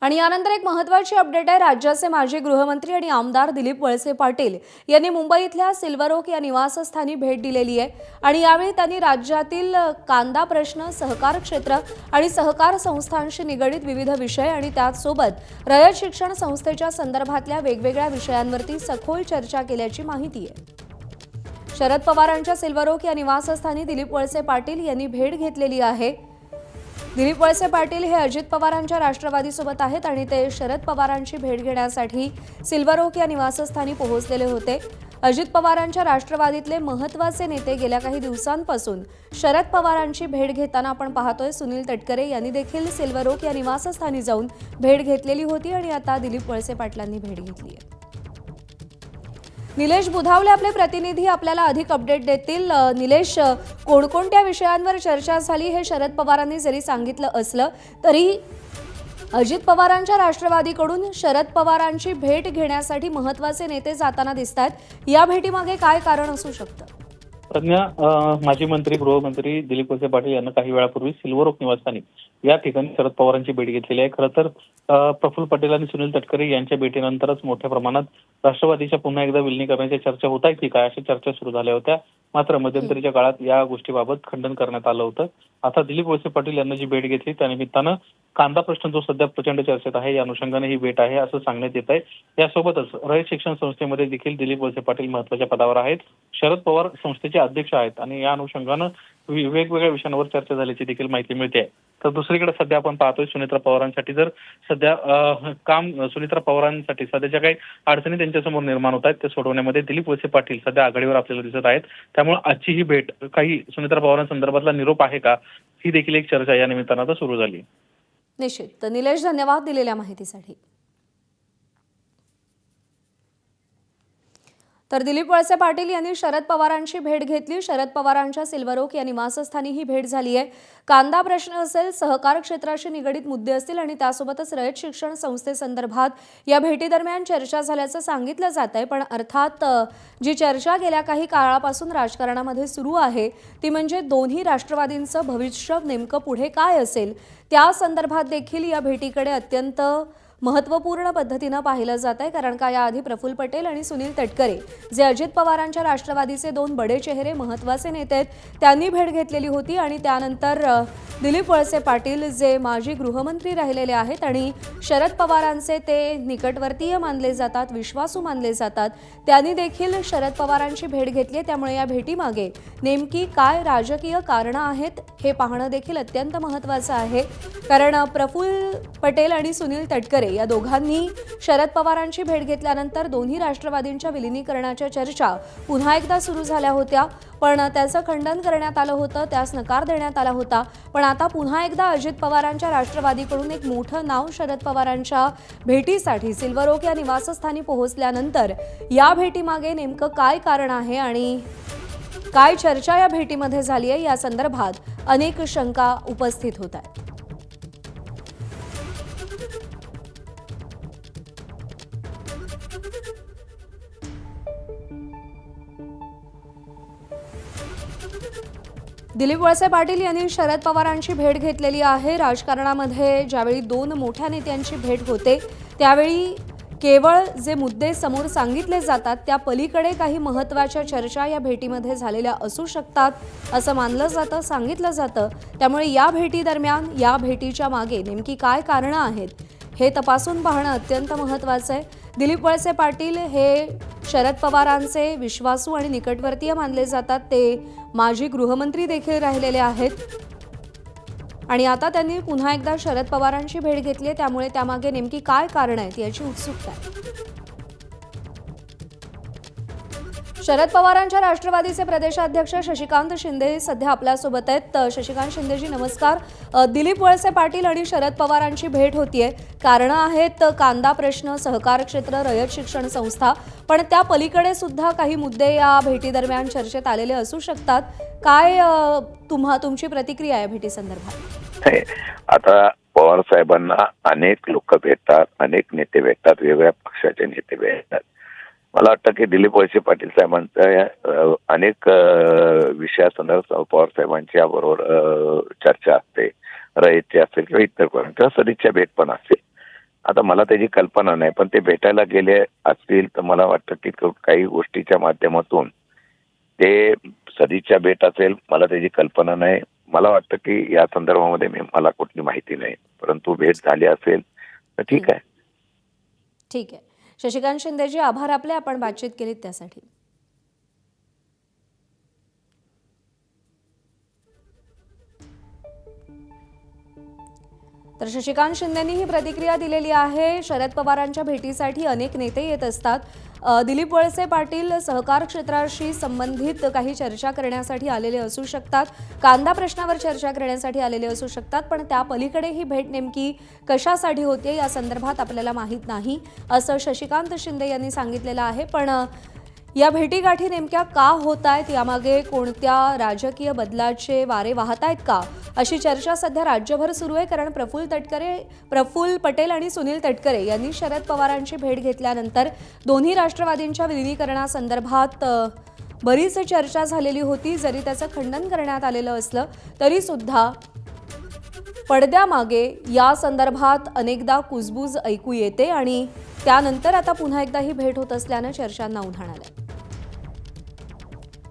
आणि यानंतर एक महत्त्वाची अपडेट आहे। राज्याचे माजी गृहमंत्री आणि आमदार दिलीप वळसे पाटील यांनी मुंबईतल्या सिल्वर ओक या निवासस्थानी भेट दिलेली आहे आणि यावेळी त्यांनी राज्यातील कांदा प्रश्न, सहकार क्षेत्र आणि सहकार संस्थांशी निगडित विविध विषय आणि त्यासोबत रयत शिक्षण संस्थेच्या संदर्भातल्या वेगवेगळ्या विषयांवरती सखोल चर्चा केल्याची माहिती आहे। शरद पवारांच्या सिल्वर ओक या निवासस्थानी दिलीप वळसे पाटील यांनी भेट घेतलेली आहे। दिलीप वळसे पाटील हे अजित पवारांच्या राष्ट्रवादीसोबत आहेत आणि ते शरद पवारांची भेट घेण्यासाठी सिल्वर ओक या निवासस्थानी पोहोचलेले होते। अजित पवारांच्या राष्ट्रवादीतले महत्त्वाचे नेते गेल्या काही दिवसांपासून शरद पवारांची भेट घेताना आपण पाहतोय। सुनील तटकरे यांनी देखील सिल्वर ओक या निवासस्थानी जाऊन भेट घेतलेली होती आणि आता दिलीप वळसे पाटलांनी भेट घेतली आहे। निलेश बुधावले आपले प्रतिनिधी आपल्याला अधिक अपडेट देतील। निलेश, कोणकोणत्या विषयांवर चर्चा झाली हे शरद पवारांनी जरी सांगितलं असलं तरी अजित पवारांच्या राष्ट्रवादीकडून शरद पवारांची भेट घेण्यासाठी महत्त्वाचे नेते जाताना दिसतात। या भेटीमागे काय कारण असू शकतं? प्रज्ञा, माजी मंत्री गृहमंत्री दिलीप वळसे पाटील यांना काही वेळापूर्वी सिल्वर ओक निवासस्थानी या ठिकाणी शरद पवारांची भेट घेतलेली आहे। खरं तर प्रफुल्ल पटेल आणि सुनील तटकरे यांच्या भेटीनंतरच मोठ्या प्रमाणात राष्ट्रवादीच्या पुन्हा एकदा विलीनीकरणाच्या चर्चा होत आहेत की काय अशा चर्चा सुरू झाल्या होत्या। मात्र मध्यंतरीच्या काळात या गोष्टीबाबत खंडन करण्यात आलं होतं। आता दिलीप वळसे पाटील यांना जी भेट घेतली त्यानिमित्तानं कांदा प्रश्न जो सध्या प्रचंड चर्चेत आहे या अनुषंगाने ही भेट आहे असं सांगण्यात येत आहे। यासोबतच रयत शिक्षण संस्थेमध्ये देखील दिलीप वळसे पाटील महत्त्वाच्या पदावर आहेत। शरद पवार संस्थेचे अध्यक्ष आहेत आणि या अनुषंगानं वेगवेगळ्या विषयांवर चर्चा झाल्याची देखील माहिती मिळते। तर दुसरीकडे सध्या आपण पाहतोय सुनेत्रा पवारांसाठी जर सध्या सुनेत्रा पवारांसाठी सध्याच्या काही अडचणी त्यांच्यासमोर निर्माण होत आहेत ते सोडवण्यामध्ये दिलीप वळसे पाटील सध्या आघाडीवर आपल्याला दिसत आहेत। त्यामुळे आजची ही भेट काही सुनेत्रा पवारांसंदर्भातला निरोप आहे का, ही देखील एक चर्चा या निमित्तानं आता सुरू झाली। निश्चित। तर निलेश, धन्यवाद दिलेल्या माहितीसाठी। तर दिलीप वळसे पाटील यांनी शरद पवारांची भेट घेतली। शरद पवारांच्या सिल्वर ओक या निवासस्थानी ही भेट झाली आहे। कांदा प्रश्न असेल, सहकार क्षेत्राशी निगडित मुद्दे असतील आणि त्यासोबतच रयत शिक्षण संस्थेसंदर्भात या भेटीदरम्यान चर्चा झाल्याचं सांगितलं जात आहे। पण अर्थात जी चर्चा गेल्या काही काळापासून राजकारणामध्ये सुरू आहे ती म्हणजे दोन्ही राष्ट्रवादींचं भविष्य नेमकं पुढे काय असेल त्या संदर्भात देखील या भेटीकडे अत्यंत महत्त्वपूर्ण पद्धतीनं पाहिलं जात आहे। कारण का याआधी प्रफुल्ल पटेल आणि सुनील तटकरे जे अजित पवारांच्या राष्ट्रवादीचे दोन बडे चेहरे, महत्त्वाचे नेते आहेत, त्यांनी भेट घेतलेली होती आणि त्यानंतर दिलीप वळसे पाटील जे माजी गृहमंत्री राहिलेले आहेत आणि शरद पवारांचे ते निकटवर्तीय मानले जातात, विश्वासू मानले जातात, त्यांनी देखील शरद पवारांची भेट घेतली। त्यामुळे या भेटीमागे नेमकी काय राजकीय कारणं आहेत हे पाहणं देखील अत्यंत महत्त्वाचं आहे। कारण प्रफुल्ल पटेल आणि सुनील तटकरे या दोघांनी शरद पवारांची भेट घेतल्यानंतर दोन्ही राष्ट्रवादींच्या विलीनीकरणाच्या चर्चा पुन्हा एकदा सुरू झाल्या होत्या, पण त्याचं खंडन करण्यात आलं होतं, त्यास नकार देण्यात आला होता। पण आता पुन्हा एकदा अजित पवारांच्या राष्ट्रवादीकडून एक मोठं नाव शरद पवारांच्या भेटीसाठी सिल्वर ओक या निवासस्थानी पोहोचल्यानंतर या भेटीमागे नेमकं काय कारण आहे आणि काय चर्चा या भेटीमध्ये झाली आहे या संदर्भात अनेक शंका उपस्थित होत आहेत। दिलीप वळसे पाटील यांनी शरद पवारांची भेट घेतलेली आहे। राजकारणामध्ये ज्यावेळी दोन मोठ्या नेत्यांची भेट होते त्यावेळी केवळ जे मुद्दे समोर सांगितले जातात त्या पलीकडे काही महत्त्वाच्या चर्चा या भेटीमध्ये झालेल्या असू शकतात असं मानलं जातं, सांगितलं जातं। त्यामुळे या भेटीदरम्यान या भेटीच्या मागे नेमकी काय कारणं आहेत हे तपासून पाहणं अत्यंत महत्त्वाचं आहे। दिलीप वळसे पाटील हे शरद पवारांचे विश्वासू आणि निकटवर्तीय मानले जातात, ते माजी गृहमंत्री देखील राहिलेले आहेत आणि आता त्यांनी पुन्हा एकदा शरद पवारांची भेट घेतली आहे। त्यामुळे त्यामागे नेमकी काय कारणं आहेत याची उत्सुकता आहे। शरद पवारांच्या राष्ट्रवादीचे प्रदेशाध्यक्ष शशिकांत शिंदे सध्या आपल्यासोबत आहेत। शशिकांत शिंदेजी, नमस्कार। दिलीप वळसे पाटील आणि शरद पवारांची भेट होतीये, कारणं आहेत कांदा प्रश्न, सहकार क्षेत्र, रयत शिक्षण संस्था, पण त्या पलीकडे सुद्धा काही मुद्दे या भेटीदरम्यान चर्चेत आलेले असू शकतात। काय तुमची प्रतिक्रिया आहे भेटीसंदर्भात? आता पवार साहेबांना अनेक लोक भेटतात, अनेक नेते भेटतात, वेगवेगळ्या पक्षाचे नेते भेटतात। मला वाटतं की दिलीप वळसे पाटील साहेबांच्या अनेक विषयासंदर्भात पवार साहेबांच्या बरोबर चर्चा असते, रयतची असेल किंवा इतर पण किंवा सदिच्छा भेट पण असते। आता मला त्याची कल्पना नाही, पण ते भेटायला गेले असतील तर मला वाटतं की काही गोष्टीच्या माध्यमातून ते सदिच्छा भेट असेल, मला त्याची कल्पना नाही. मला वाटतं की या संदर्भामध्ये मला कुठली माहिती नाही, परंतु भेट झाली असेल तर ठीक आहे. ठीक आहे. शशिकांत शिंदेजी, आभार आपले, आपण बातचीत केलीत त्यासाठी. तर शशिकांत शिंदेंनी ही प्रतिक्रिया दिलेली आहे. शरद पवारांच्या भेटीसाठी अनेक नेते येत असतात. दिलीप वळसे पाटील सहकार क्षेत्राशी संबंधित काही चर्चा करण्यासाठी आलेले असू शकतात, कांदा प्रश्नावर चर्चा करण्यासाठी आलेले असू शकतात, पण त्या पलीकडे ही भेट नेमकी कशासाठी होते या संदर्भात आपल्याला माहीत नाही, असं शशिकांत शिंदे यांनी सांगितलेलं आहे. पण या भेटीगाठी नेमक्या का होत आहेत, यामागे कोणत्या राजकीय बदलाचे वारे वाहत आहेत का, अशी चर्चा सध्या राज्यभर सुरू आहे. कारण प्रफुल्ल पटेल आणि सुनील तटकरे यांनी शरद पवारांची भेट घेतल्यानंतर दोन्ही राष्ट्रवादींच्या विलिनीकरणासंदर्भात बरीच चर्चा झालेली होती. जरी त्याचं खंडन करण्यात आलेलं असलं तरी सुद्धा पडद्यामागे या संदर्भात अनेकदा कुजबूज ऐकू येते आणि त्यानंतर आता पुन्हा एकदा ही भेट होत असल्यानं चर्चांना उधाण आलंय.